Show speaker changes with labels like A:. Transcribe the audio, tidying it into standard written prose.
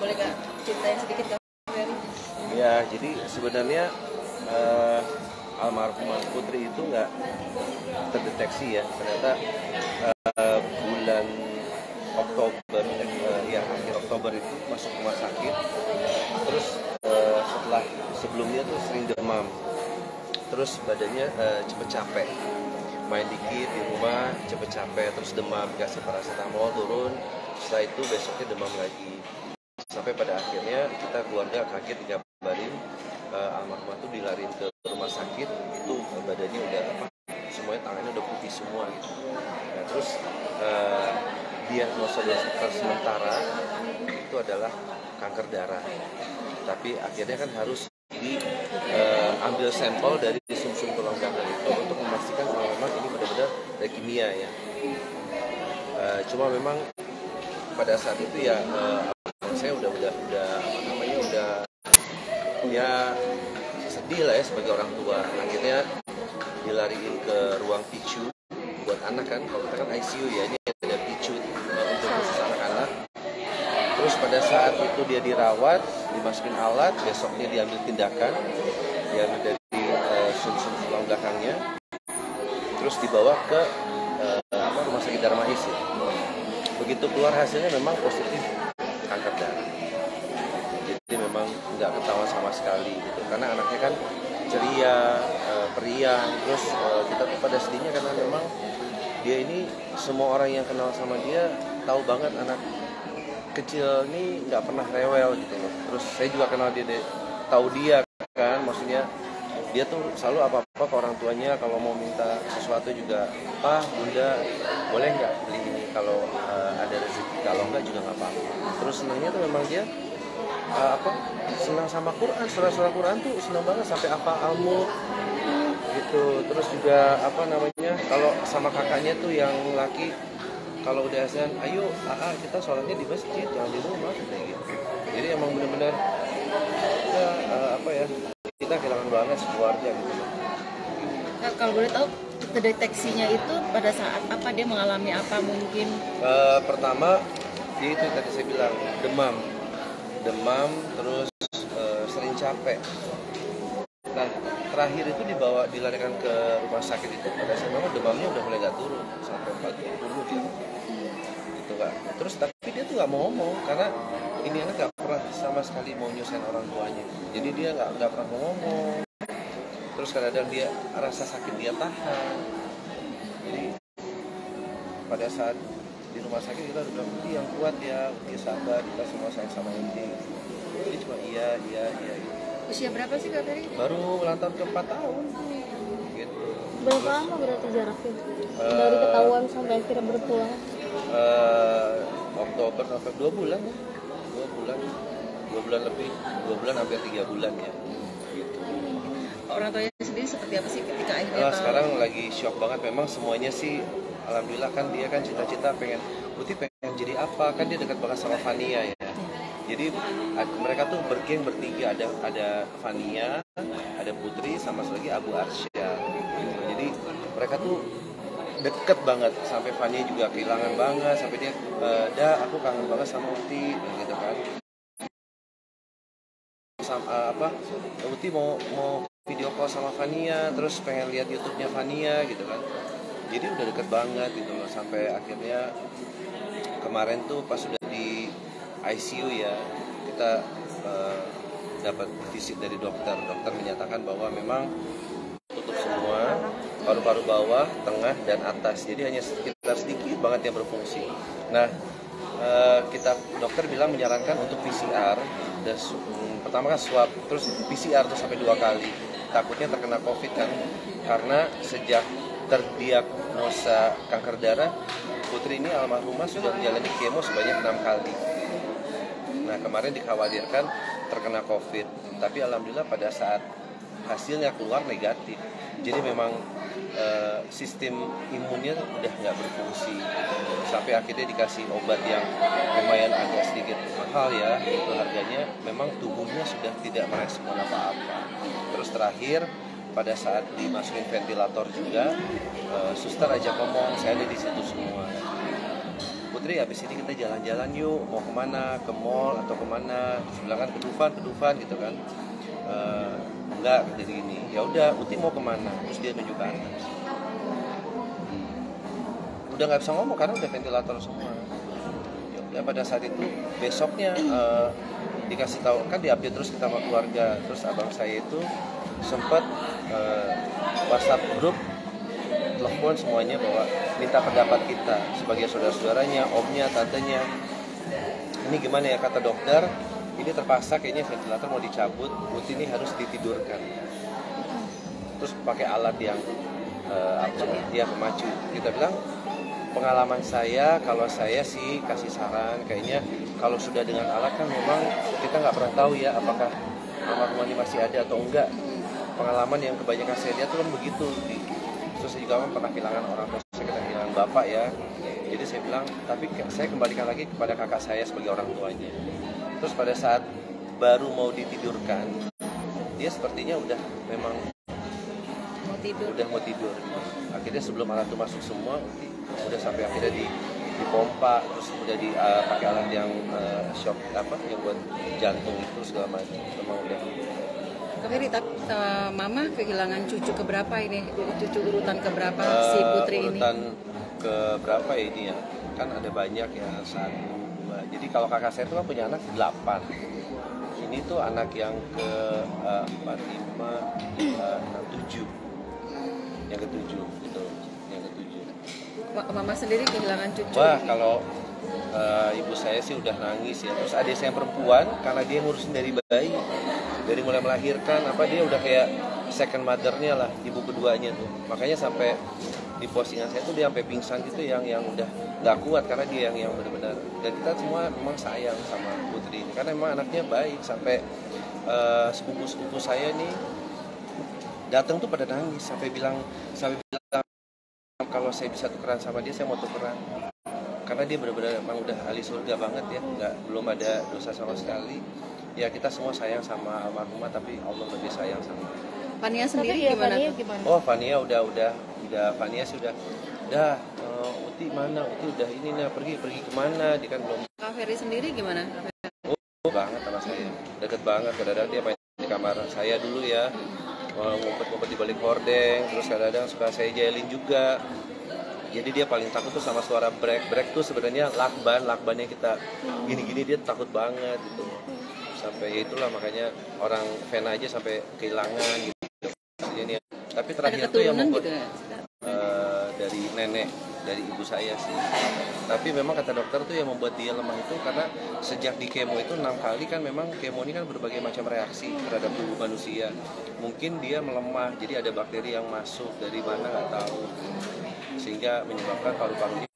A: Boleh nggak ceritain sedikit Kak Ferry?
B: Ya, jadi sebenarnya almarhumah Putri itu nggak terdeteksi ya. Ternyata bulan Oktober, akhir Oktober itu masuk rumah sakit. Terus sebelumnya tuh sering demam. Terus badannya cepet capek, main dikit di rumah cepet capek, terus demam, dikasih paracetamol turun. Setelah itu besoknya demam lagi. Sampai pada akhirnya kita keluarga kaget dikabarin almarhumah tuh dilariin ke rumah sakit, itu badannya udah semuanya tangannya udah putih semua gitu. Nah, terus diagnosa dokter sementara itu adalah kanker darah. Tapi akhirnya kan harus diambil sampel dari sumsum tulang belakang itu untuk memastikan kalau memang ini benar-benar leukemia ya. Cuma memang pada saat itu ya saya udah ya sedih lah ya sebagai orang tua. Akhirnya dilariin ke ruang PICU buat anak kan, kalau kita kan ICU ya, ini ada PICU untuk khusus anak-anak. Terus pada saat itu dia dirawat, dimasukin alat, besoknya diambil tindakan, diambil dari sumsum tulang belakangnya, terus dibawa ke rumah sakit Darmais ya. Begitu keluar hasilnya memang positif kanker darah. Jadi memang nggak ketahuan sama sekali gitu, karena anaknya kan ceria, periang. Terus kita tuh pada sedihnya karena memang dia ini semua orang yang kenal sama dia tahu banget anak kecil ini nggak pernah rewel gitu loh. Terus saya juga kenal dia, tahu dia kan, maksudnya dia tuh selalu apa-apa ke orang tuanya. Kalau mau minta sesuatu juga, Pak, Bunda, boleh nggak beli ini kalau ada rezeki, kalau nggak juga nggak apa-apa. Terus senangnya tuh memang dia senang sama Quran, surah-surah Quran tuh senang banget sampai hafal Al-Mulk gitu. Terus juga kalau sama kakaknya tuh yang laki, kalau udah azan, ayo kita sholatnya di masjid, jangan di rumah kayak gitu. Jadi emang benar-benar kita kehilangan banget keluarga gitu.
A: Nah, kalau boleh tahu terdeteksinya itu pada saat apa, dia mengalami apa mungkin?
B: Pertama dia itu tadi saya bilang demam terus sering capek. Nah terakhir itu dilarikan ke rumah sakit itu pada saat memang demamnya udah mulai nggak turun sampai 40 gitu kan. Terus tapi dia tuh nggak mau ngomong karena ini anak nggak pernah sama sekali mau nyusahin orang tuanya. Jadi dia nggak pernah mau ngomong. Terus kadang-kadang dia rasa sakit dia tahan. Jadi pada saat di rumah sakit kita udah bilang, yang kuat ya, dia sabar, kita semua sayang sama ini. Jadi cuma iya.
A: Usia berapa sih Kak Ferry?
B: Baru ulang tahun ke-4 tahun gitu.
C: Berapa lama berarti jaraknya dari ketahuan sampai akhirnya berpulang?
B: Oktober sampai 2 bulan ya. 2 bulan lebih, 2 bulan hampir 3 bulan ya gitu.
A: Orang tuanya sendiri seperti apa sih ketika akhirnya tahu?
B: Sekarang lagi shock banget. Memang semuanya sih alhamdulillah kan, dia kan cita-cita pengen jadi apa, kan dia dekat banget sama Fania ya. Jadi mereka tuh bergeng bertiga, ada Fania, ada Putri, sama lagi Abu Arsya. Jadi mereka tuh deket banget, sampai Fania juga kehilangan banget, sampai dia aku kangen banget sama Uti gitu kan. Uti mau video call sama Fania, terus pengen lihat YouTube-nya Fania gitu kan. Jadi udah deket banget gitu loh, sampai akhirnya kemarin tuh pas sudah di ICU ya, kita dapat visit dari dokter menyatakan bahwa memang tutup semua, paru-paru bawah, tengah, dan atas. Jadi hanya sekitar sedikit banget yang berfungsi. Nah, dokter bilang menyarankan untuk PCR, dan pertama kan swab, terus PCR tuh sampai 2 kali. Takutnya terkena COVID kan, karena sejak terdiagnosa kanker darah, Putri ini almarhumah sudah menjalani kemo sebanyak 6 kali. Nah kemarin dikhawatirkan terkena COVID, tapi alhamdulillah pada saat hasilnya keluar negatif. Jadi memang sistem imunnya udah nggak berfungsi, sampai akhirnya dikasih obat yang lumayan agak sedikit mahal ya, itu harganya. Memang tubuhnya sudah tidak merespon apa-apa. Terus terakhir pada saat dimasukin ventilator juga, suster ajak ngomong, saya ada di situ semua. Putri habis ini kita jalan-jalan yuk, mau kemana, ke mall atau kemana? Terus bilang kan ke Dufan gitu kan. Enggak, jadi gini, ya udah Uti mau kemana? Terus dia tunjuk ke atas. Udah nggak bisa ngomong karena udah ventilator semua. Ya pada saat itu besoknya dikasih tahu kan diupdate terus kita sama keluarga. Terus abang saya itu sempat WhatsApp grup, telepon semuanya bahwa minta pendapat kita sebagai saudara-saudaranya, omnya, tantenya. Ini gimana ya kata dokter? Ini terpaksa kayaknya ventilator mau dicabut, Uti ini harus ditidurkan. Terus pakai alat yang pemacu. Kita bilang pengalaman saya, kalau saya sih kasih saran, kayaknya kalau sudah dengan alat kan memang kita nggak pernah tahu ya apakah almarhum ini masih ada atau enggak. Pengalaman yang kebanyakan saya lihat tuh kan begitu. Terus saya juga pernah kehilangan orang tua saya, kita kehilangan bapak ya. Jadi saya bilang, tapi saya kembalikan lagi kepada kakak saya sebagai orang tuanya. Terus pada saat baru mau ditidurkan, dia sepertinya udah memang udah mau tidur. Akhirnya sebelum alat itu masuk semua, udah sampai akhirnya dipompa, terus udah pakai alat yang shock yang buat jantung itu segala macam. Memang udah.
D: Kak Ferry, Mama kehilangan cucu keberapa ini? Cucu urutan keberapa si Putri ini?
B: Urutan keberapa ya ini ya? Kan ada banyak ya, 1, 2. Jadi kalau kakak saya itu kan punya anak 8. Ini tuh anak yang ke 4, 5, 6, 7. Yang ke-7 gitu. Yang ke-7.
D: Mama sendiri kehilangan cucu?
B: Wah, kalau ibu saya sih udah nangis ya. Terus adik saya perempuan, karena dia ngurusin dari bayi, dari mulai melahirkan, dia udah kayak second mother-nya lah, ibu keduanya tuh. Makanya sampai di postingan saya tuh dia sampai pingsan gitu, yang udah nggak kuat karena dia yang benar-benar. Dan kita semua memang sayang sama Putri ini, karena memang anaknya baik. Sampai sepupu-sepupu saya nih datang tuh pada nangis, sampai bilang kalau saya bisa tukeran sama dia, saya mau tukeran. Karena dia benar-benar emang udah ahli surga banget ya, belum ada dosa sama sekali. Ya kita semua sayang sama almarhumah, tapi Allah lebih sayang sama.
D: Fania sendiri
C: ya,
D: gimana?
B: Oh, Fania udah Fania sudah Uti mana? Uti udah ini pergi kemana? Dia kan belum.
D: Kak Ferry sendiri gimana?
B: Oh, banget sama saya, deket banget. Kadang-kadang dia main di kamar saya dulu ya, ngumpet-ngumpet di balik hordeng. Terus kadang-kadang suka saya jailin juga. Jadi dia paling takut tuh sama suara brek tuh sebenarnya lakbannya kita gini-gini, dia takut banget gitu. Sampai ya itulah makanya orang fan aja sampai kehilangan gitu. Ini, tapi terakhir itu yang membuat
D: gitu ya?
B: Dari nenek, dari ibu saya sih. Tapi memang kata dokter tuh yang membuat dia lemah itu karena sejak di kemo itu 6 kali kan, memang kemo ini kan berbagai macam reaksi terhadap tubuh manusia. Mungkin dia melemah, jadi ada bakteri yang masuk dari mana nggak tahu, sehingga menyebabkan paru-parunya